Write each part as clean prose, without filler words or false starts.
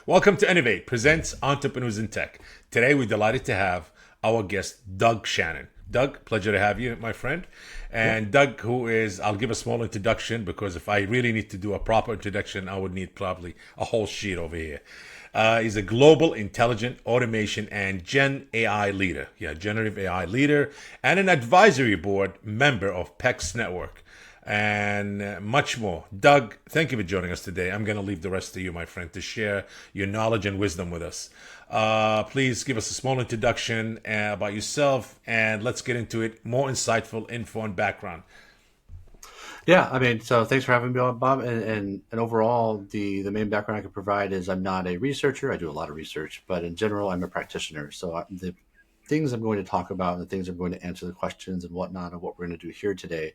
Welcome to Innovate Presents Entrepreneurs in Tech. Today, we're delighted to have our guest, Doug Shannon. Doug, pleasure to have you, my friend. Yeah. And Doug, I'll give a small introduction because if I really need to do a proper introduction, I would need probably a whole sheet over here. He's a global intelligent automation and Gen AI leader. Yeah, generative AI leader and an advisory board member of PEX Network and much more. Doug, thank you for joining us today. I'm going to leave the rest to you, my friend, to share your knowledge and wisdom with us. Please give us a small introduction about yourself and let's get into it. More insightful info and background. Yeah, so thanks for having me on, Bob. And overall, the main background I can provide is I'm not a researcher. I do a lot of research, but in general, I'm a practitioner. The things I'm going to talk about and the things I'm going to answer the questions and whatnot of what we're going to do here today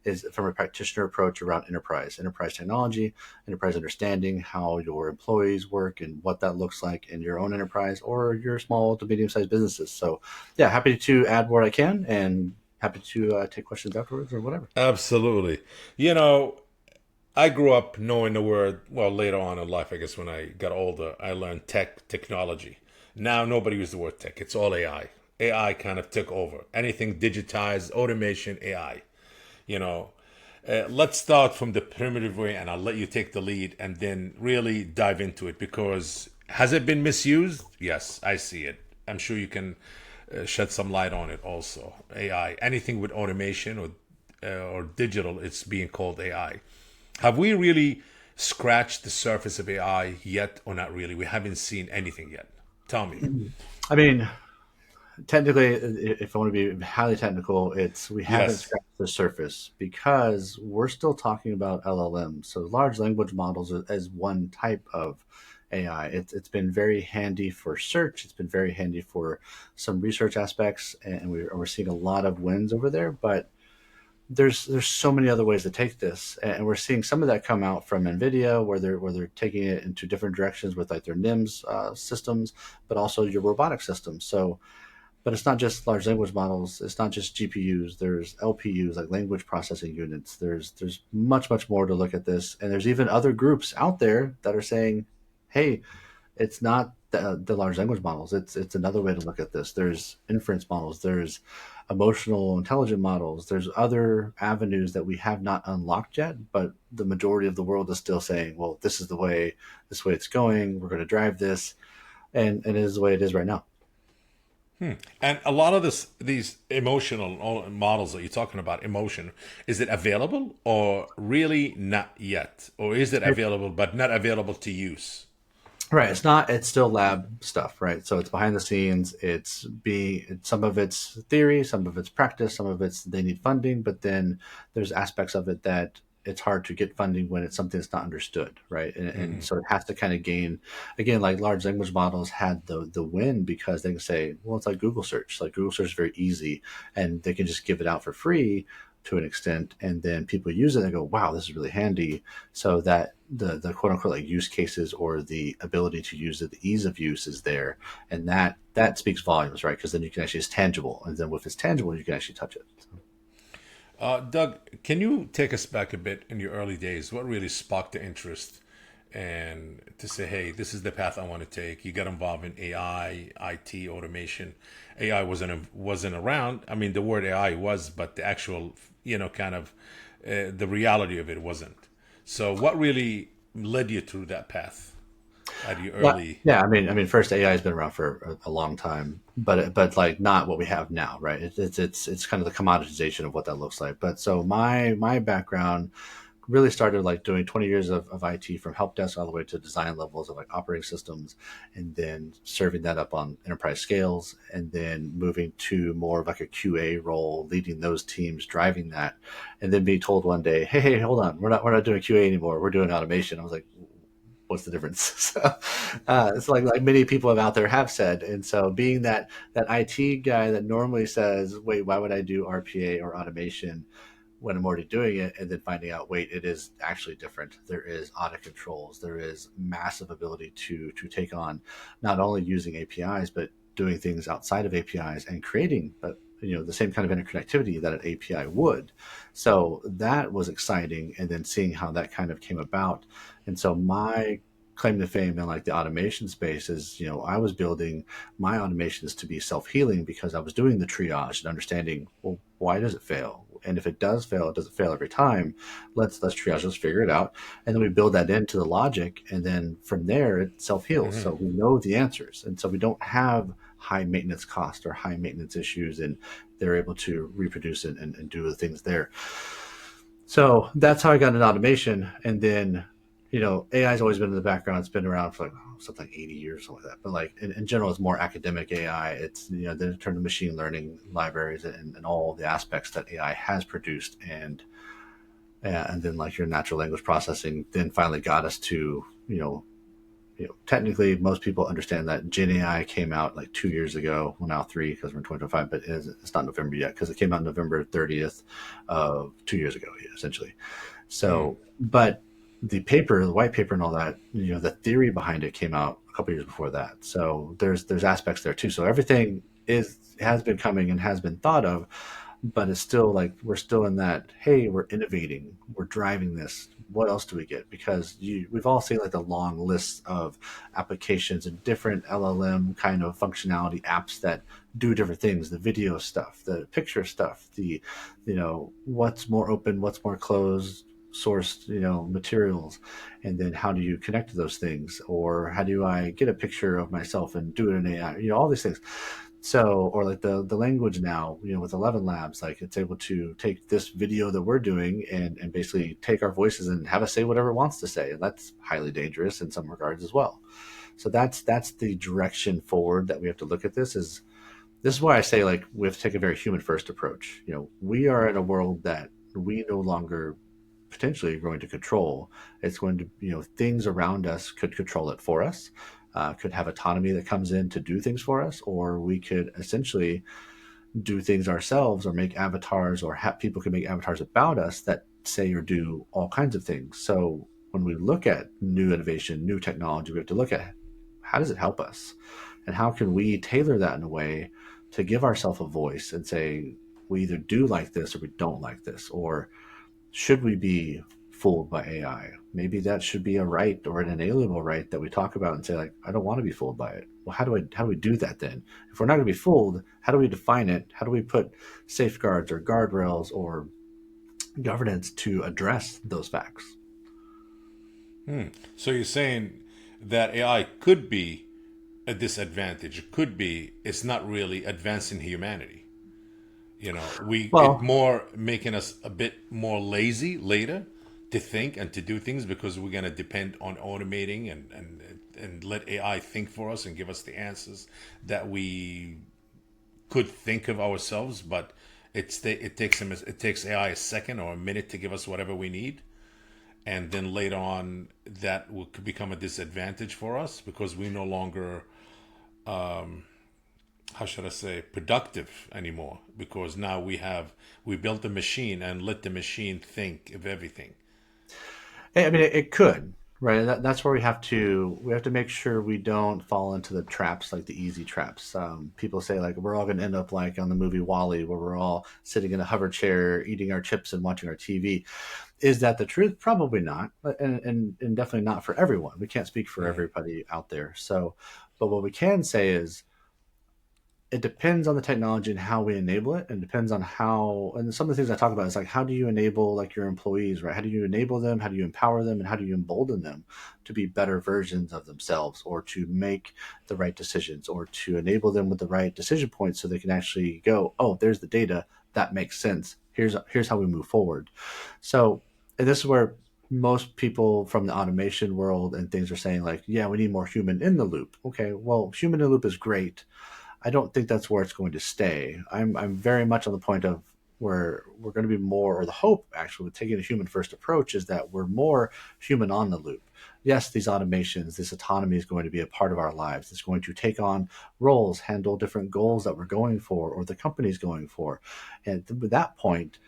is from a practitioner approach around enterprise technology, enterprise understanding, how your employees work and what that looks like in your own enterprise or your small to medium sized businesses. So, yeah, happy to add what I can and happy to take questions afterwards or whatever. Absolutely. You know, I grew up knowing the word, well, later on in life, I guess when I got older, I learned technology. Now nobody uses the word tech, it's all AI. AI kind of took over. Anything digitized, automation, AI. You know, let's start from the primitive way and I'll let you take the lead and then really dive into it because has it been misused? Yes, I see it. I'm sure you can shed some light on it also. AI, anything with automation or digital, it's being called AI. Have we really scratched the surface of AI yet or not really? We haven't seen anything yet. Tell me. I mean, technically, if I want to be highly technical, it's we haven't Yes. scratched the surface because we're still talking about LLMs. So large language models as one type of AI. It's been very handy for search. It's been very handy for some research aspects, and we're seeing a lot of wins over there. But there's so many other ways to take this, and we're seeing some of that come out from NVIDIA, where they're taking it into different directions with like their NIMS systems, but also your robotic systems. So but it's not just large language models. It's not just GPUs. There's LPUs, like language processing units. There's much more to look at this, and there's even other groups out there that are saying, "Hey, it's not the large language models. It's another way to look at this. There's inference models. There's emotional intelligent models. There's other avenues that we have not unlocked yet, but the majority of the world is still saying, well, this is the way, this way it's going. We're going to drive this, and it is the way it is right now." And a lot of these emotional models that you're talking about, emotion, is it available or really not yet? Or is it available but not available to use? Right. It's not, it's still lab stuff, right? So it's behind the scenes. Some of it's theory, some of it's practice, some of it's they need funding, but then there's aspects of it that it's hard to get funding when it's something that's not understood, right? And so it has to kind of gain, again, like large language models had the win because they can say, well, it's like Google search. Like Google search is very easy and they can just give it out for free to an extent. And then people use it and they go, wow, this is really handy, so that the quote unquote like use cases or the ability to use it, the ease of use is there, and that speaks volumes, right? Because then you can actually, it's tangible, and then if it's tangible, you can actually touch it. So, Doug, can you take us back a bit in your early days? What really sparked the interest and to say, hey, this is the path I want to take? You got involved in AI, IT, automation. AI wasn't around. I mean, the word AI was, but the actual, kind of the reality of it wasn't. So, what really led you through that path at your but early? yeah, first AI has been around for a long time, but like not what we have now, right? It's kind of the commoditization of what that looks like. But so my background really started like doing 20 years of IT, from help desk all the way to design levels of like operating systems, and then serving that up on enterprise scales, and then moving to more of like a QA role, leading those teams, driving that, and then being told one day, hey, hold on, we're not doing QA anymore. We're doing automation. I was like, what's the difference? So it's like many people have out there have said. And so being that IT guy that normally says, wait, why would I do RPA or automation when I'm already doing it, and then finding out, wait, it is actually different. There is audit controls. There is massive ability to take on not only using APIs, but doing things outside of APIs and creating, but the same kind of interconnectivity that an API would. So that was exciting, and then seeing how that kind of came about. And so my claim to fame in like the automation space is, I was building my automations to be self-healing because I was doing the triage and understanding, well, why does it fail? And if it does fail, it doesn't fail every time. Let's triage, let's figure it out. And then we build that into the logic. And then from there, it self-heals. Hmm. So we know the answers. And so we don't have high maintenance cost or high maintenance issues. And they're able to reproduce it and do the things there. So that's how I got into automation. And then, AI has always been in the background. It's been around for like something like 80 years, something like that. But like in general, it's more academic AI. It's, then it turned to machine learning libraries and all the aspects that AI has produced. And then like your natural language processing then finally got us to, technically most people understand that Gen AI came out like 2 years ago. Well, now three because we're in 2025, but it's not November yet because it came out November 30th of 2 years ago, essentially. Mm. So, but the paper, the white paper, and all that, the theory behind it came out a couple years before that. So there's aspects there too. So everything has been coming and has been thought of, but it's still like we're still in that. Hey, we're innovating, we're driving this. What else do we get? Because we've all seen like the long lists of applications and different LLM kind of functionality apps that do different things. The video stuff, the picture stuff, the what's more open, what's more closed sourced materials, and then how do you connect to those things, or how do I get a picture of myself and do it in AI, all these things. So, or like the language now, with 11 labs, like it's able to take this video that we're doing and basically take our voices and have us say whatever it wants to say, and that's highly dangerous in some regards as well. So that's the direction forward that we have to look at. This is why I say like we have to take a very human first approach. We are in a world that we no longer potentially going to control. It's going to, things around us could control it for us, could have autonomy that comes in to do things for us, or we could essentially do things ourselves or make avatars, or have people can make avatars about us that say or do all kinds of things. So when we look at new innovation, new technology, we have to look at how does it help us, and how can we tailor that in a way to give ourselves a voice and say we either do like this or we don't like this, or should we be fooled by AI? Maybe that should be a right or an inalienable right that we talk about and say, like, I don't want to be fooled by it. Well, how do we do that then? If we're not going to be fooled, how do we define it? How do we put safeguards or guardrails or governance to address those facts? So you're saying that AI could be a disadvantage. It could be it's not really advancing humanity. We it Well, more making us a bit more lazy later to think and to do things because we're gonna depend on automating and let AI think for us and give us the answers that we could think of ourselves, but it takes AI a second or a minute to give us whatever we need, and then later on that will become a disadvantage for us because we no longer, how should I say, productive anymore, because now we built a machine and let the machine think of everything. I mean, it could, right? That's where we have to make sure we don't fall into the traps, like the easy traps. People say like we're all going to end up like on the movie Wall-E, where we're all sitting in a hover chair, eating our chips and watching our TV. Is that the truth? Probably not, and definitely not for everyone. We can't speak for Mm-hmm. everybody out there. So, but what we can say is it depends on the technology and how we enable it, and depends on how. And some of the things I talk about is like how do you enable like your employees, right? How do you enable them? How do you empower them? And how do you embolden them to be better versions of themselves, or to make the right decisions, or to enable them with the right decision points so they can actually go, oh, there's the data that makes sense. Here's how we move forward. So, and this is where most people from the automation world and things are saying like, yeah, we need more human in the loop. Okay, well, human in the loop is great. I don't think that's where it's going to stay. I'm very much on the point of where we're going to be more, or the hope actually with taking a human first approach is that we're more human on the loop. Yes, these automations, this autonomy is going to be a part of our lives. It's going to take on roles, handle different goals that we're going for or the company's going for. And with that point,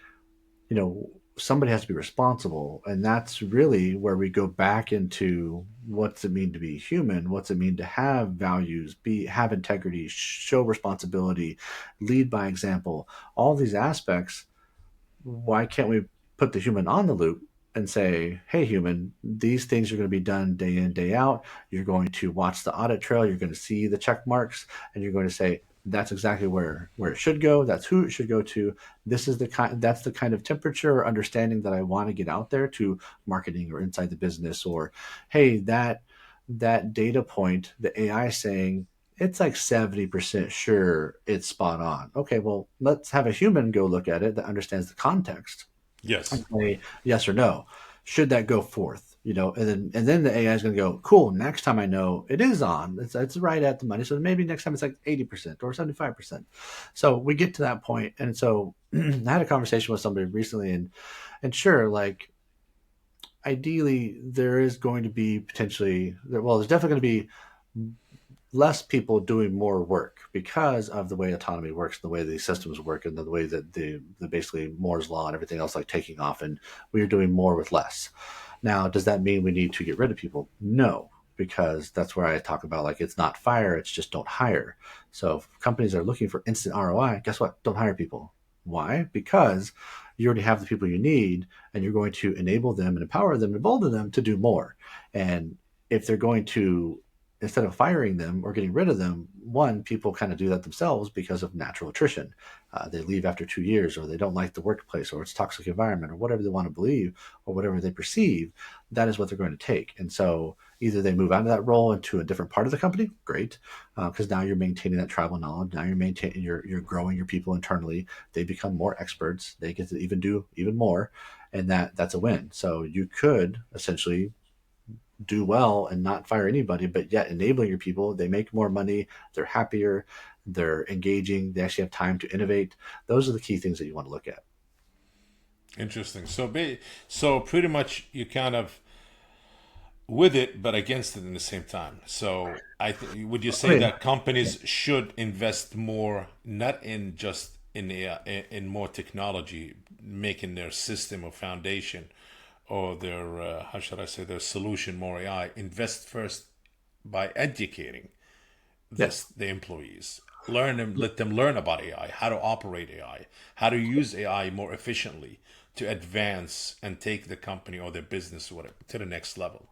somebody has to be responsible, and that's really where we go back into what's it mean to be human, what's it mean to have values, have integrity, show responsibility, lead by example, all these aspects. Why can't we put the human on the loop? and say, hey, human, these things are going to be done day in, day out. You're going to watch the audit trail. You're going to see the check marks, and you're going to say, that's exactly where it should go. That's who it should go to. This is the kind. That's the kind of temperature or understanding that I want to get out there to marketing or inside the business. Or, hey, that data point, the AI saying it's like 70% sure it's spot on. Okay, well, let's have a human go look at it that understands the context and Yes. say yes or no. Should that go forth? And then the AI is going to go, cool. Next time I know it is on. It's right at the money. So maybe next time it's like 80% or 75%. So we get to that point, and so I had a conversation with somebody recently, and sure, like ideally there is going to be potentially well, there's definitely going to be less people doing more work because of the way autonomy works, the way these systems work, and the way that the basically Moore's law and everything else like taking off, and we are doing more with less. Now, does that mean we need to get rid of people? No, because that's where I talk about like it's not fire, it's just don't hire. So if companies are looking for instant ROI, guess what? Don't hire people. Why? Because you already have the people you need, and you're going to enable them and empower them, embolden them to do more. And if they're going to, instead of firing them or getting rid of them, one, people kind of do that themselves because of natural attrition. They leave after 2 years, or they don't like the workplace, or it's a toxic environment, or whatever they want to believe, or whatever they perceive. That is what they're going to take. And so either they move out of that role into a different part of the company, great, because now you're maintaining that tribal knowledge. Now you're growing your people internally. They become more experts. They get to even do even more, and that's a win. So you could essentially do well and not fire anybody, but yet enabling your people, they make more money, they're happier, they're engaging, they actually have time to innovate. Those are the key things that you want to look at. Interesting. So pretty much you kind of with it, but against it in the same time. So would you I say mean, that companies should invest more, not in just in in more technology, making their system or foundation, or their how should I say their solution more AI? Invest first by educating yes. the employees. Learn them, let them learn about AI, how to operate AI, how to use AI more efficiently to advance and take the company or their business or whatever to the next level.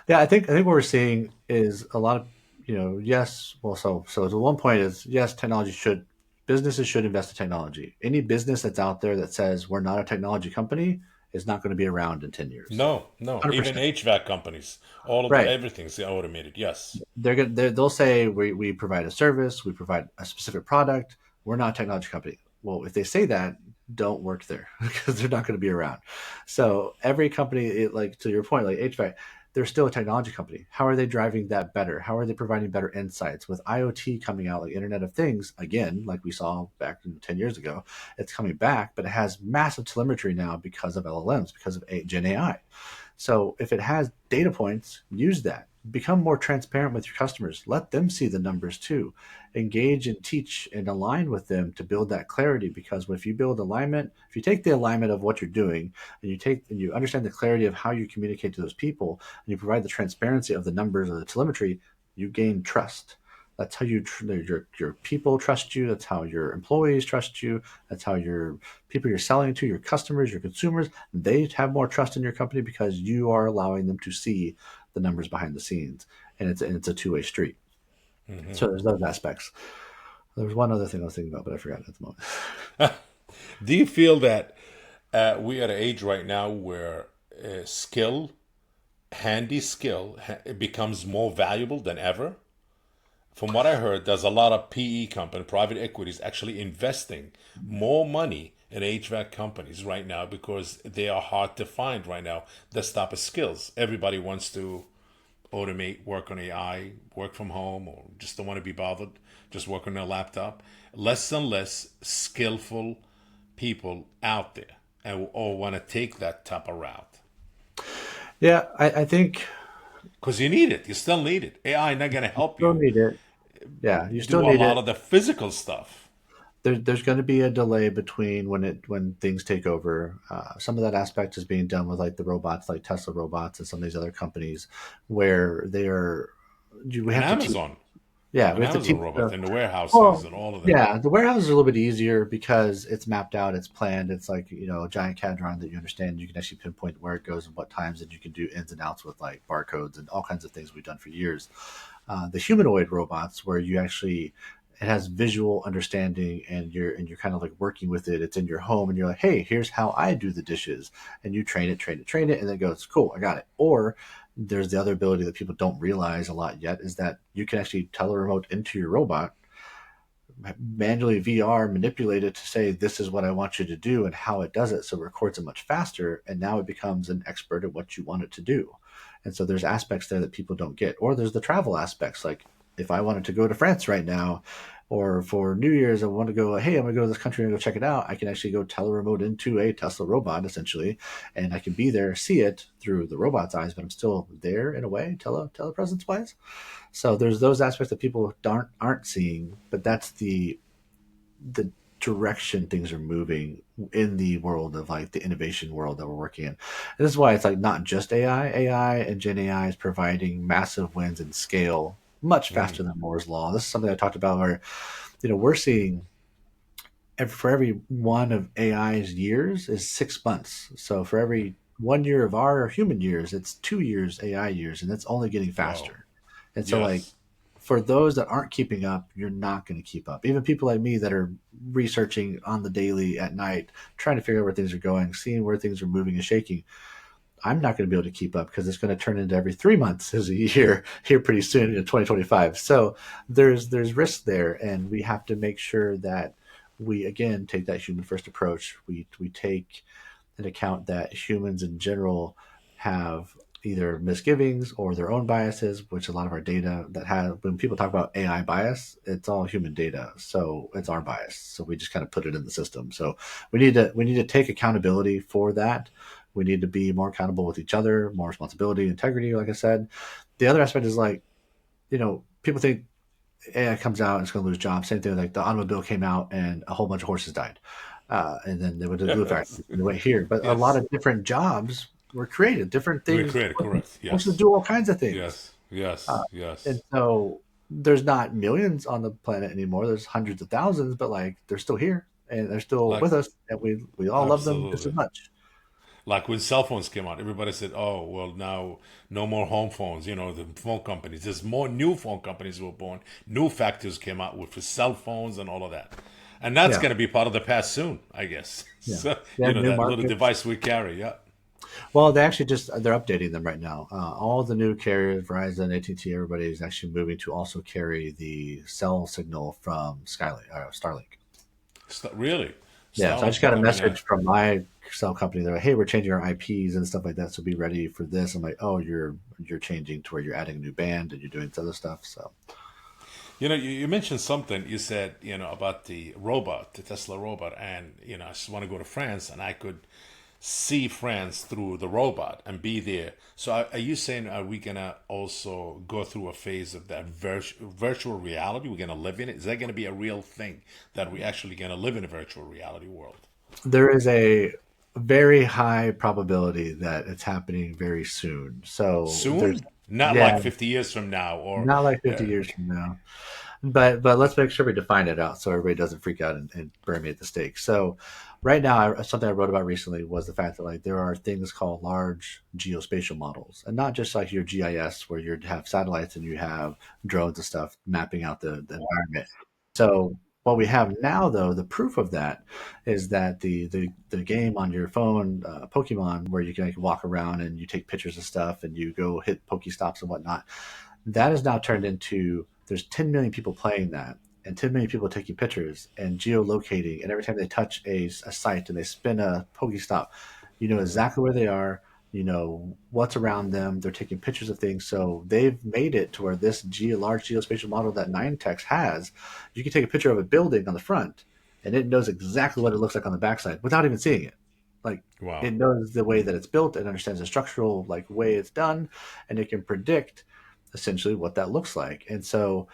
Yeah, I think what we're seeing is a lot of, yes, well, so the one point is yes, technology should businesses should invest in technology. Any business that's out there that says we're not a technology company is not going to be around in 10 years. No, no. Even 100%. HVAC companies, all of the Right. everything's automated. Yes. They'll say we provide a service, we provide a specific product. We're not a technology company. Well, if they say that, don't work there because they're not going to be around. So every company, like to your point, like HVAC, they're still a technology company. How are they driving that better? How are they providing better insights with IoT coming out, like Internet of Things again, like we saw back 10 years ago? It's coming back, but it has massive telemetry now because of LLMs, because of Gen AI. So if it has data points, use that. Become more transparent with your customers. Let them see the numbers too. Engage and teach and align with them to build that clarity. Because if you build alignment, if you take the alignment of what you're doing and you understand the clarity of how you communicate to those people and you provide the transparency of the numbers or the telemetry, you gain trust. That's how your people trust you. That's how your employees trust you. That's how your people you're selling to, your customers, your consumers, they have more trust in your company because you are allowing them to see the numbers behind the scenes, and it's a two-way street. So there's those aspects. There was one other thing I was thinking about, but I forgot at the moment. Do you feel that we are at an age right now where skill, handy skill, it becomes more valuable than ever? From what I heard, there's a lot of PE company, private equities, actually investing more money in HVAC companies right now because they are hard to find right now. This type of skills. Everybody wants to automate, work on AI, work from home, or just don't want to be bothered, just work on their laptop. Less and less skillful people out there and or want to take that type of route. Yeah, I think Because you need it. You still need it. AI not going to you help still you need it. Yeah, you still do a need lot it. of the physical stuff. There's going to be a delay between when things take over. Some of that aspect is being done with like the robots, like Tesla robots, and some of these other companies, where they are. We And have to teach. Amazon. Yeah, An we have to Amazon teach robot the in the warehouses well, and all of that. yeah, the warehouse is a little bit easier because it's mapped out, it's planned. It's like, a giant CAD drawing that you understand. You can actually pinpoint where it goes and what times, and you can do ins and outs with like barcodes and all kinds of things we've done for years. The humanoid robots, where you actually it has visual understanding, and you're kind of like working with it. It's in your home, and you're like, hey, here's how I do the dishes, and you train it, and then it goes, cool, I got it. Or there's the other ability that people don't realize a lot yet is that you can actually tell a remote into your robot, manually VR manipulate it to say this is what I want you to do and how it does it, so it records it much faster, and now it becomes an expert at what you want it to do. And so there's aspects there that people don't get. Or there's the travel aspects, like if I wanted to go to France right now, or for New Year's I want to go, hey, I'm gonna go to this country and go check it out, I can actually go teleremote into a Tesla robot essentially, and I can be there, see it through the robot's eyes, but I'm still there in a way, telepresence wise. So there's those aspects that people aren't seeing, but that's the direction things are moving in the world of like the innovation world that we're working in. And this is why it's like not just AI. AI and Gen AI is providing massive wins in scale much Mm. faster than Moore's law. This is something I talked about where we're seeing for every one of AI's years is 6 months. So for every 1 year of our human years, it's 2 years AI years, and it's only getting Wow. faster. And so, like, Yes. for those that aren't keeping up, you're not going to keep up. Even people like me that are researching on the daily at night, trying to figure out where things are going, seeing where things are moving and shaking, I'm not going to be able to keep up because it's going to turn into every 3 months as a year here pretty soon in 2025. So there's risk there, and we have to make sure that we again take that human first approach. We take into account that humans in general have either misgivings or their own biases, which a lot of our data that have when people talk about AI bias, it's all human data. So it's our bias. So we just kind of put it in the system. So we need to take accountability for that. We need to be more accountable with each other, more responsibility, integrity, like I said. The other aspect is like, people think AI comes out and it's going to lose jobs. Same thing, like the automobile came out and a whole bunch of horses died. And then they would do glue Yes. factories and they went here. But a lot Yes. of different jobs were created, different We things. created, correct. Horses Yes. do all kinds of things. Yes. Uh, Yes. and Yes. so there's not millions on the planet anymore. There's hundreds of thousands, but like they're still here and they're still Like, with us. And we all love them just as absolutely. much. Like when cell phones came out, everybody said, "Oh, well, now no more home phones." The phone companies. There's more new phone companies were born. New factories came out with cell phones and all of that, and that's Yeah. going to be part of the past soon, I guess. Yeah. So Yeah. New that little markets. device we carry. Yeah. Well, they actually they're updating them right now. All the new carriers, Verizon, AT&T, everybody is actually moving to also carry the cell signal from Starlink. Really, Yeah, so I Starlink's just got a becoming a. message from my cell company. They're like, "Hey, we're changing our IPs and stuff like that, so be ready for this." I'm like, "Oh, you're changing to where you're adding a new band and you're doing this other stuff." So You mentioned something. You said about the robot, the Tesla robot, and I just want to go to France, and I could see France through the robot and be there. So are you saying, are we gonna also go through a phase of that virtual reality? We're gonna live in it. Is that gonna be a real thing that we actually gonna live in a virtual reality world there is a very high probability that it's happening very soon. So there's, soon? Not yeah, like 50 years from now, or not like 50 uh, years from now. But let's make sure we define it out so everybody doesn't freak out and burn me at the stake. So right now, something I wrote about recently was the fact that like there are things called large geospatial models, and not just like your GIS where you have satellites and you have drones and stuff mapping out the environment. So what we have now, though, the proof of that is that the game on your phone, Pokemon, where you can like, walk around and you take pictures of stuff and you go hit Pokestops and whatnot, that is now turned into there's 10 million people playing that and 10 million people taking pictures and geolocating. And every time they touch a site and they spin a Pokestop, you know exactly where they are, you know what's around them. They're taking pictures of things. So they've made it to where this large geospatial model that Ninetex has, you can take a picture of a building on the front and it knows exactly what it looks like on the backside without even seeing it. Like wow, it knows the way that it's built, it understands the structural like way it's done, and it can predict essentially what that looks like. And so,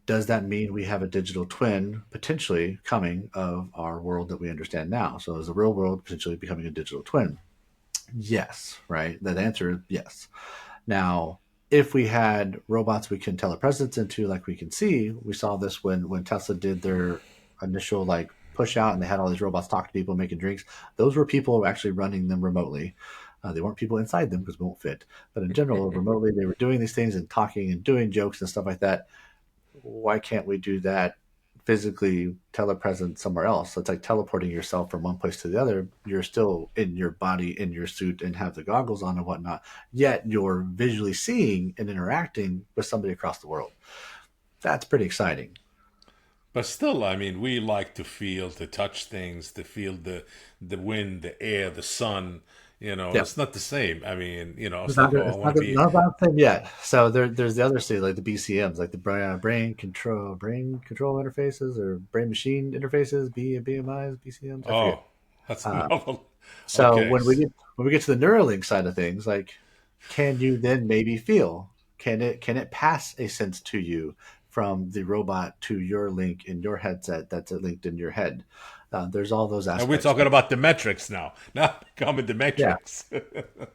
does that mean we have a digital twin potentially coming of our world that we understand now? So, is the real world potentially becoming a digital twin? Yes, right? That answer is yes. Now, if we had robots we can telepresence into, like we can see, we saw this when Tesla did their initial like push out, and they had all these robots talk to people, making drinks. Those were people actually running them remotely. They weren't people inside them because we won't fit, but in general, remotely they were doing these things and talking and doing jokes and stuff like that. Why can't we do that physically telepresent somewhere else? It's like teleporting yourself from one place to the other. You're still in your body, in your suit, and have the goggles on and whatnot, yet you're visually seeing and interacting with somebody across the world. That's pretty exciting. But still, I mean, we like to feel, to touch things, to feel the wind, the air, the sun. You know, Yeah. it's not the same. I mean, you know, It's it's not like, gonna, oh, I it's want not to gonna, be. not about them yet. So there's the other state, like the BCMs, like the brain control interfaces or brain machine interfaces, BMIs, BCMs. I forget. Oh, that's Uh, another. So Okay. when we get to the Neuralink side of things, like, can you then maybe feel? Can it pass a sense to you from the robot to your link in your headset that's linked in your head? There's all those And we're aspects. talking about the metrics now, not becoming the Yeah, metrics.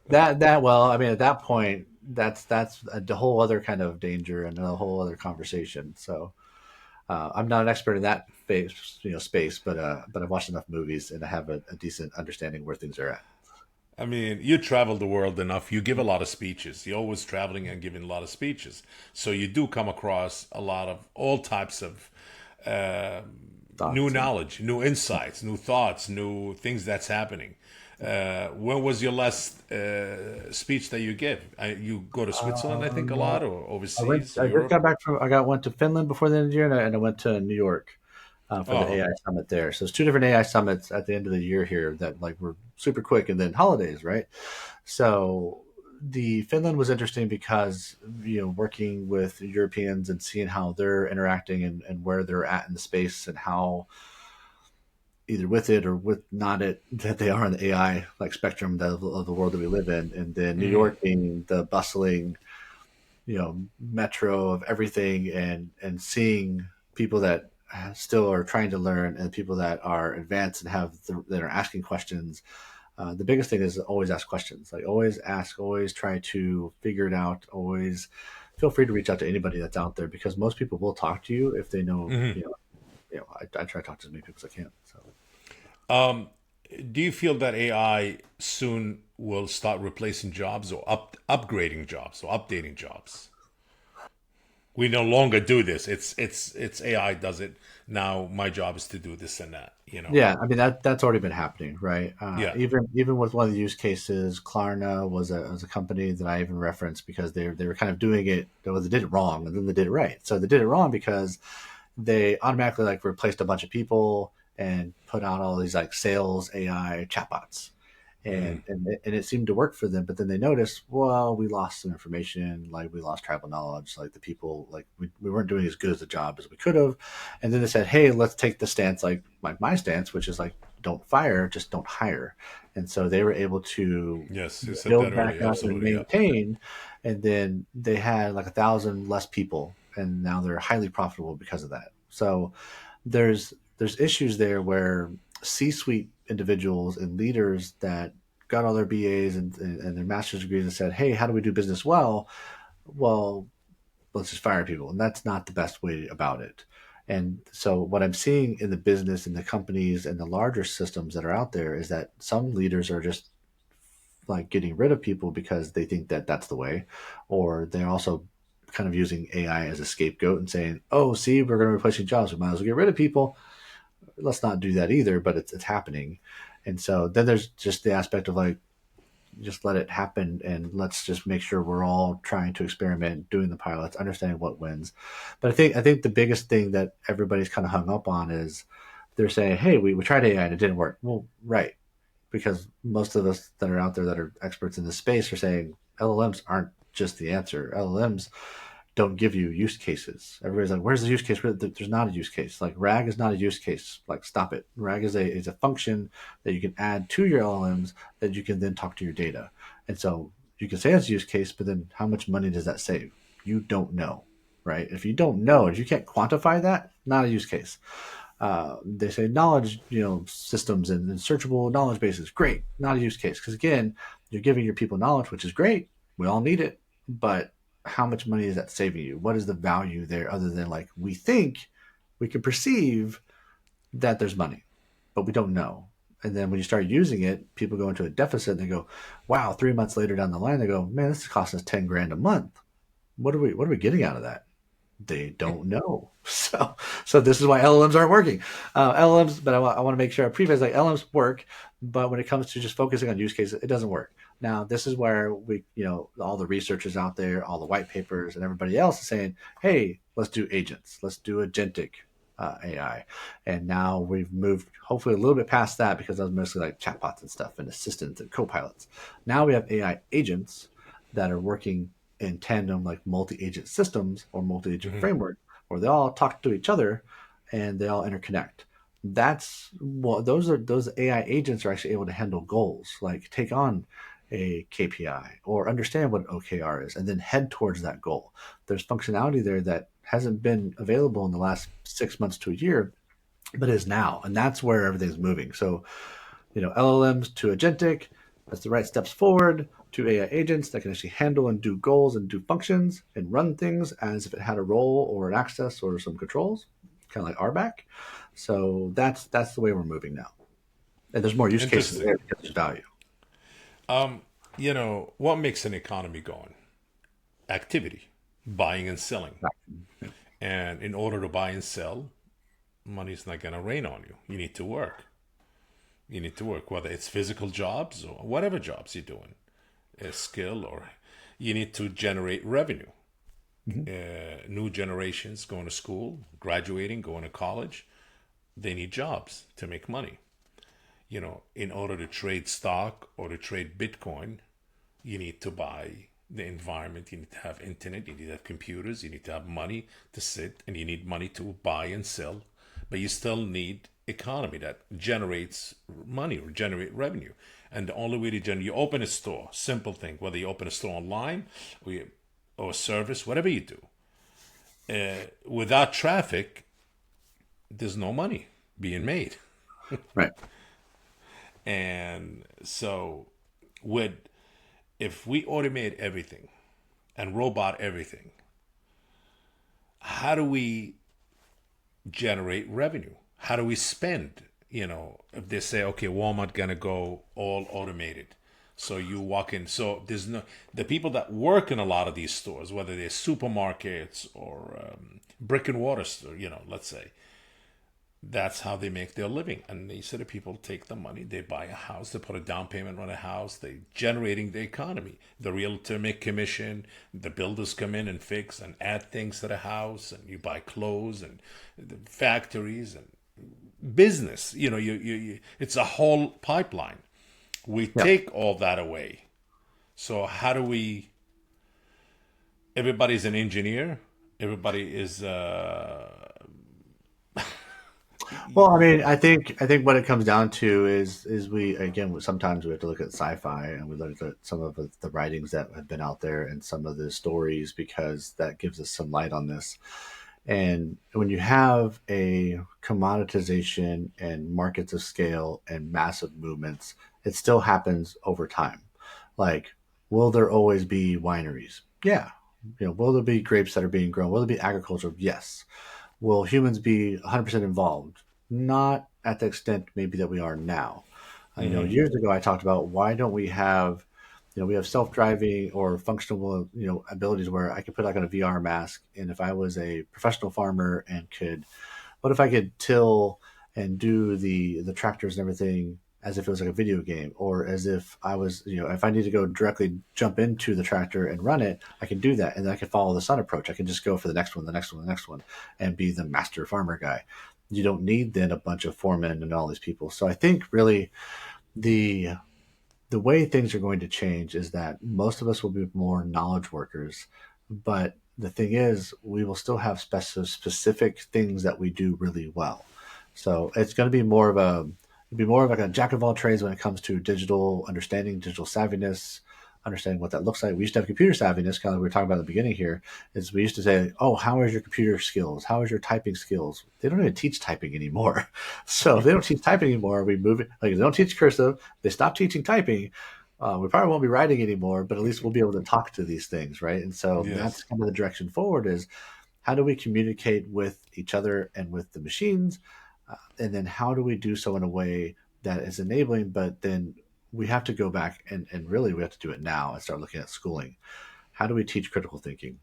that well, I mean, at that point, that's a whole other kind of danger and a whole other conversation. So I'm not an expert in that space, but I've watched enough movies and I have a decent understanding where things are at. I mean, you travel the world enough. You give a lot of speeches. You're always traveling and giving a lot of speeches. So you do come across a lot of all types of uh, new Thoughts and knowledge, new insights, new thoughts, new things that's happening. When was your last speech that you give? You go to Switzerland, I think, a Uh, lot, or I went. overseas, I just Europe. got back from. Went to Finland before the end of the year, and I went to New York for the Oh, AI summit there. So it's two different AI summits at the end of the year here that like were super quick, and then holidays, right? So the Finland was interesting because working with Europeans and seeing how they're interacting and where they're at in the space and how either with it or with not it that they are on the AI like spectrum of the world that we live in, and then New mm, York being the bustling metro of everything, and seeing people that still are trying to learn and people that are advanced and that are asking questions. The biggest thing is always ask questions, like always ask, always try to figure it out, always feel free to reach out to anybody that's out there because most people will talk to you if they know. hmm. I try to talk to as many people as I can. So Do you feel that AI soon will start replacing jobs or upgrading jobs or updating jobs? We no longer do this. It's AI does it now. My job is to do this and that. You know. yeah, I mean that's already been happening, right? Yeah. Even with one of the use cases, Klarna was a company that I even referenced because they were kind of doing it. Well, they did it wrong, and then they did it right. So they did it wrong because they automatically like replaced a bunch of people and put out all these like sales AI chatbots, Mm. and it seemed to work for them. But then they noticed, well, we lost some information, like we lost tribal knowledge, like the people, like we weren't doing as good as a job as we could have. And then they said, hey, let's take the stance like my stance, which is like don't fire, just don't hire. And so they were able to Yes, you said that build back earlier. up and Absolutely. Yeah. maintain, and then they had like 1,000 less people, and now they're highly profitable because of that. So there's issues there where C-suite individuals and leaders that got all their BAs and their master's degrees and said, "Hey, how do we do business well?" Well, let's just fire people, and that's not the best way about it. And so, what I'm seeing in the business and the companies and the larger systems that are out there is that some leaders are just like getting rid of people because they think that that's the way, or they're also kind of using AI as a scapegoat and saying, "Oh, see, we're going to replace your jobs. We might as well get rid of people." Let's not do that either, but it's happening. And so then there's just the aspect of like, just let it happen and let's just make sure we're all trying to experiment, doing the pilots, understanding what wins. But I think the biggest thing that everybody's kind of hung up on is they're saying, hey, we tried AI and it didn't work. Well, right. Because most of us that are out there that are experts in this space are saying LLMs aren't just the answer. LLMs don't give you use cases. Everybody's like, "Where's the use case?" There's not a use case. Like RAG is not a use case. Like stop it. RAG is a function that you can add to your LLMs that you can then talk to your data. And so you can say it's a use case, but then how much money does that save? You don't know, right? If you don't know, if you can't quantify that, not a use case. They say knowledge, systems and searchable knowledge bases, great, not a use case because again, you're giving your people knowledge, which is great. We all need it, but how much money is that saving you? What is the value there other than like we think we can perceive that there's money, but we don't know. And then when you start using it, people go into a deficit and they go, wow, 3 months later down the line, they go, man, this is costing us 10 grand a month. What are we getting out of that? They don't know. So this is why LLMs aren't working. LLMs, but I want to make sure I preface like LLMs work, but when it comes to just focusing on use cases, it doesn't work. Now this is where we, all the researchers out there, all the white papers, and everybody else is saying, hey, let's do agents, let's do agentic AI, and now we've moved hopefully a little bit past that because that was mostly like chatbots and stuff and assistants and co-pilots. Now we have AI agents that are working in tandem like multi-agent systems or multi-agent Hmm. framework where they all talk to each other and they all interconnect. That's well, those AI agents are actually able to handle goals, like take on a KPI or understand what an OKR is and then head towards that goal. There's functionality there that hasn't been available in the last 6 months to a year, but is now. And that's where everything's moving. So LLMs to agentic. That's the right steps forward to AI agents that can actually handle and do goals and do functions and run things as if it had a role or an access or some controls, kind of like RBAC. So that's the way we're moving now. And there's more use cases Interesting. there because there's value. Um, what makes an economy going? Activity, buying and selling. And in order to buy and sell, money's not going to rain on you. You need to work. You need to work, whether it's physical jobs or whatever jobs you're doing, a skill, or you need to generate revenue. Mm-hmm. New generations going to school, graduating, going to college, they need jobs to make money. In order to trade stock or to trade Bitcoin, you need to buy the environment. You need to have internet. You need to have computers. You need to have money to sit, and you need money to buy and sell. But you still need economy that generates money or generate revenue. And the only way to generate, you open a store, simple thing, whether you open a store online or a service, whatever you do, without traffic, there's no money being made. Right. And so, with if we automate everything and robot everything, how do we generate revenue? How do we spend? If they say, okay, Walmart gonna go all automated. So you walk in. So there's no the people that work in a lot of these stores, whether they're supermarkets or brick and mortar store, let's say, that's how they make their living. And these sort of people take the money, they buy a house, they put a down payment on a house, they generating the economy. The realtor make commission, the builders come in and fix and add things to the house, and you buy clothes and the factories and business. It's a whole pipeline. We Yeah. take all that away. So how do we? Everybody's an engineer. Everybody is. Well, I mean, I think what it comes down to is we again sometimes we have to look at sci-fi and we look at some of the writings that have been out there and some of the stories because that gives us some light on this. And when you have a commoditization and markets of scale and massive movements, it still happens over time. Like, will there always be wineries? Yeah. Will there be grapes that are being grown? Will there be agriculture? Yes. Will humans be 100% involved? Not at the extent maybe that we are now. Mhm. Years ago I talked about why don't we have, we have self-driving or functional, abilities where I could put like on a VR mask, and if I was a professional farmer and what if I could till and do the tractors and everything as if it was like a video game, or as if I was, if I need to go directly jump into the tractor and run it, I can do that, and then I can follow the sun approach. I can just go for the next one, the next one, the next one, and be the master farmer guy. You don't need then a bunch of foremen and all these people. So I think really the the way things are going to change is that most of us will be more knowledge workers, but the thing is, we will still have specific things that we do really well. So it's going to be more of like a jack of all trades when it comes to digital understanding, digital savviness, understanding what that looks like. We used to have computer savviness, kind of like we were talking about at the beginning here. Is we used to say, "Oh, how is your computer skills? How is your typing skills?" They don't even teach typing anymore. So if they don't teach typing anymore, we move it like they don't teach cursive. They stop teaching typing. We probably won't be writing anymore, but at least we'll be able to talk to these things, right? And so that's Yes. kind of the direction forward is how do we communicate with each other and with the machines? And then how do we do so in a way that is enabling, but then we have to go back and really we have to do it now and start looking at schooling. How do we teach critical thinking?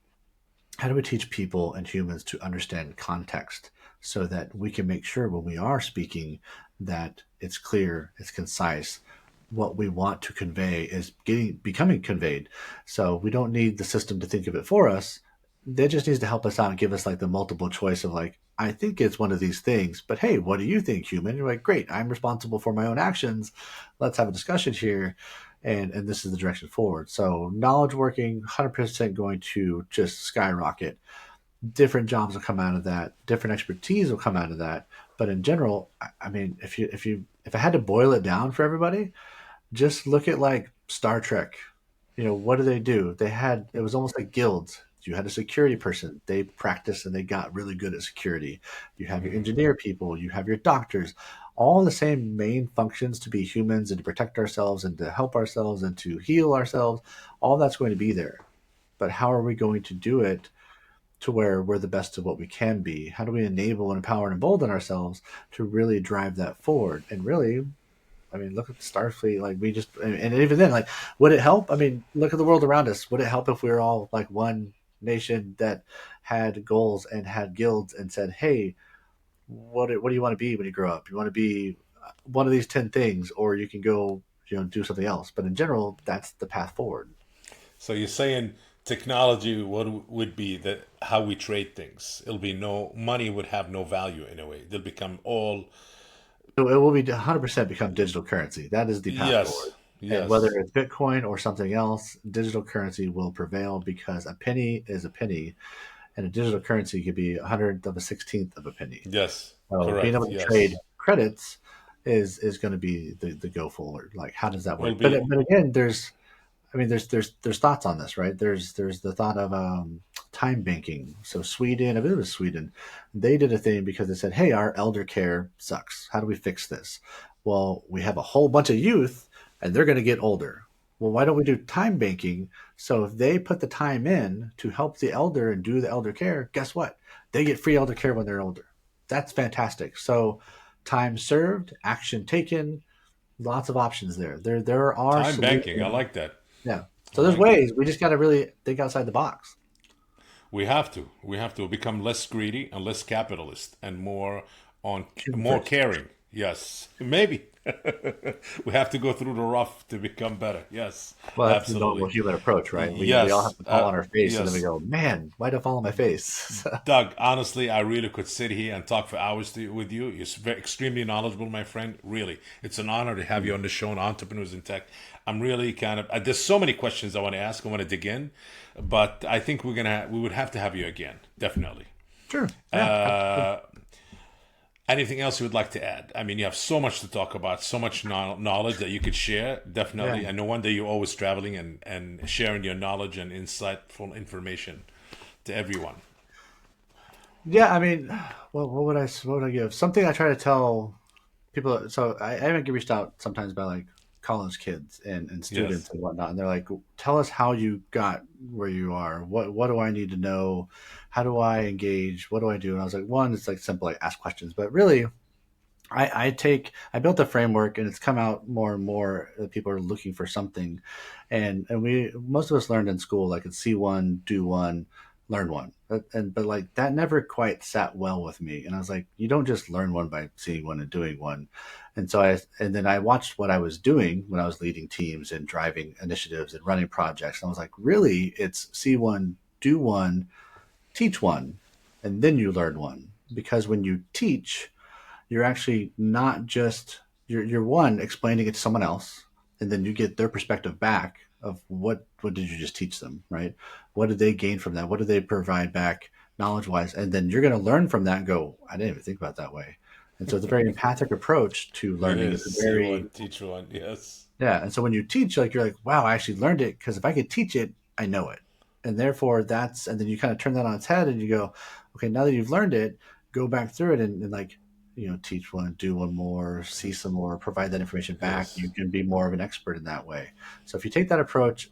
How do we teach people and humans to understand context so that we can make sure when we are speaking that it's clear, it's concise, what we want to convey is becoming conveyed. So we don't need the system to think of it for us. It just needs to help us out and give us like the multiple choice of like, I think it's one of these things, but hey, what do you think, human? You're like, great, I'm responsible for my own actions. Let's have a discussion here. And this is the direction forward. So knowledge working, 100% going to just skyrocket. Different jobs will come out of that. Different expertise will come out of that. But in general, I mean, if I had to boil it down for everybody, just look at like Star Trek. You know, what do they do? They had it was almost like guilds. You had a security person. They practiced and they got really good at security. You have your Hmm. engineer people, you have your doctors, all the same main functions to be humans and to protect ourselves and to help ourselves and to heal ourselves. All that's going to be there. But how are we going to do it to where we're the best of what we can be? How do we enable and empower and embolden ourselves to really drive that forward? And really, I mean, look at Starfleet. Like we just, and even then, like, would it help? I mean, look at the world around us. Would it help if we were all like one nation that had goals and had guilds and said, "Hey, what do you want to be when you grow up? You want to be one of these 10 things, or you can go, do something else." But in general, that's the path forward. So you're saying technology would be that how we trade things. It'll be no money would have no value in a way. They'll become all So it will be 100% become digital currency. That is the path forward. yes, And whether yes, it's Bitcoin or something else, digital currency will prevail because a penny is a penny and a digital currency could be 100th of a 16th of a penny. yes, So being able correct, to trade yes. credits is going to be the go forward. Like, how does that It'll work? be But again, there's thoughts on this, right? There's the thought of time banking. So Sweden, I believe it was Sweden, they did a thing because they said, "Hey, our elder care sucks. How do we fix this?" Well, we have a whole bunch of youth, and they're going to get older. Well, why don't we do time banking? So if they put the time in to help the elder and do the elder care, guess what? They get free elder care when they're older. That's fantastic. So time served, action taken, lots of options there. There are time banking. I solutions. like that. Yeah. I So there's like that. ways. We just got to really think outside the box. We have to. We have to become less greedy and less capitalist and more on Human more first. caring. Yes, maybe. We have to go through the rough to become better. Yes, Well, that's the normal absolutely. human approach, right? We all Yes, have to fall on our face, and then we yes. go, "Man, why do I fall on my face?" Doug, honestly, I really could sit here and talk for hours with you. You're extremely knowledgeable, my friend. Really, it's an honor to have you on the show on Entrepreneurs in Tech. I'm really kind of there's so many questions I want to ask. I want to dig in, but I think we would have to have you again, definitely. Sure. Yeah. Absolutely. Uh, Anything else you would like to add? I mean, you have so much to talk about, so much knowledge that you could share. Yeah. Definitely, and no wonder you're always traveling and sharing your knowledge and insightful information to everyone. Yeah. I mean, what would I give? Something I try to tell people. So I even get reached out sometimes by like college kids and students Yes. and whatnot, and they're like, "Tell us how you got where you are. What do I need to know? How do I engage? What do I do?" And I was like, one, it's like simple, like ask questions, but really, I built a framework and it's come out more and more that people are looking for something, and we most of us learned in school like it's see one, do one, learn one, but like that never quite sat well with me, and I was like, you don't just learn one by seeing one and doing one, and then I watched what I was doing when I was leading teams and driving initiatives and running projects, and I was like, really, it's see one, do one, teach one, and then you learn one, because when you teach you're actually not just you're one explaining it to someone else and then you get their perspective back of what did you just teach them, right? What did they gain from that? What did they provide back knowledge wise? And then you're going to learn from that and go, I didn't even think about it that way. And so it's a very empathic approach to It learning. It's a is. See one, very teach one. Yes. yeah. And so when you teach, like you're like, wow, I actually learned it because if I could teach it, I know it. And therefore and then you kind of turn that on its head and you go, okay, now that you've learned it, go back through it and like teach one, do one more, see some more, provide that information back. You Yes. can be more of an expert in that way. So if you take that approach,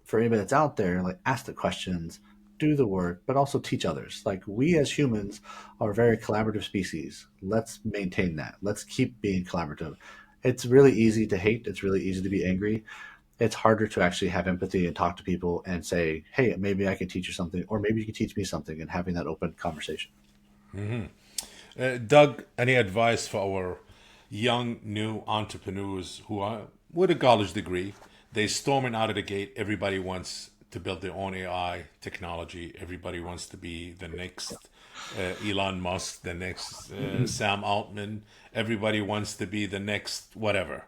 for anybody that's out there, like ask the questions, do the work, but also teach others. Like we as humans are a very collaborative species. Let's maintain that. Let's keep being collaborative. It's really easy to hate. It's really easy to be angry. It's harder to actually have empathy and talk to people and say, hey, maybe I can teach you something, or maybe you can teach me something, and having that open conversation. Doug, any advice for our young new entrepreneurs who are with a college degree? They storming out of the gate. Everybody wants to build their own AI technology. Everybody wants to be the next Elon Musk, the next Sam Altman. Everybody wants to be the next whatever.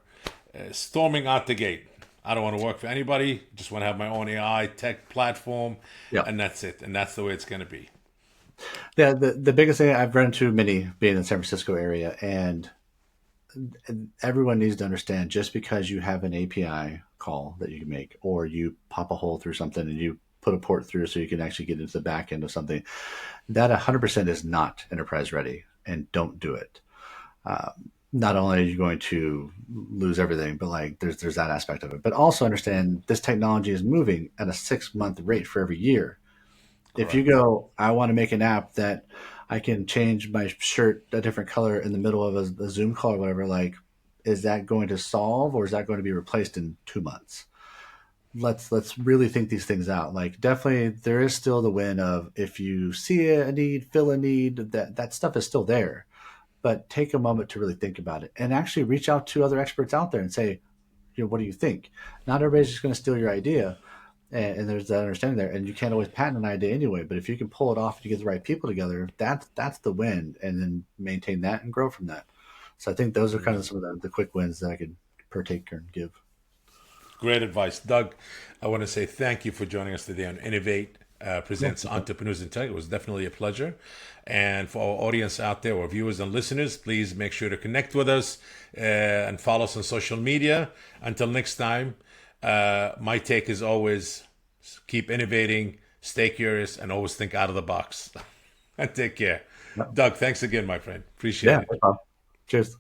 Storming out the gate. I don't want to work for anybody. Just want to have my own AI tech platform, Yeah. and that's it. And that's the way it's going to be. Yeah. The biggest thing I've run into many being in the San Francisco area, and everyone needs to understand just because you have an API call that you can make, or you pop a hole through something and you put a port through so you can actually get into the back end of something, that 100% is not enterprise ready, and don't do it. Not only are you going to lose everything, but like there's that aspect of it. But also understand this technology is moving at a 6-month rate for every year. If you Correct. go, I want to make an app that I can change my shirt a different color in the middle of a Zoom call or whatever, like, is that going to solve, or is that going to be replaced in 2 months? Let's really think these things out. Like, definitely there is still the win of, if you see a need, fill a need, that stuff is still there. But take a moment to really think about it and actually reach out to other experts out there and say, what do you think? Not everybody's just going to steal your idea, and there's that understanding there. And you can't always patent an idea anyway, but if you can pull it off and you get the right people together, that's the win, and then maintain that and grow from that. So I think those are kind of some of the quick wins that I could partake and give. Great advice. Doug, I want to say thank you for joining us today on Innovate Yeah. Presents Entrepreneurs in Tech. It was definitely a pleasure. And for our audience out there, our viewers and listeners, please make sure to connect with us and follow us on social media. Until next time, my take is always keep innovating, stay curious, and always think out of the box. And take care. Doug, thanks again, my friend. Appreciate Yeah. it. No problem. Cheers.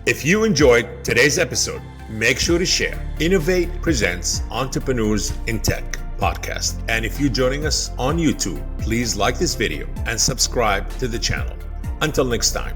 If you enjoyed today's episode, make sure to share Innovate Presents Entrepreneurs in Tech podcast. And if you're joining us on YouTube, please like this video and subscribe to the channel. Until next time.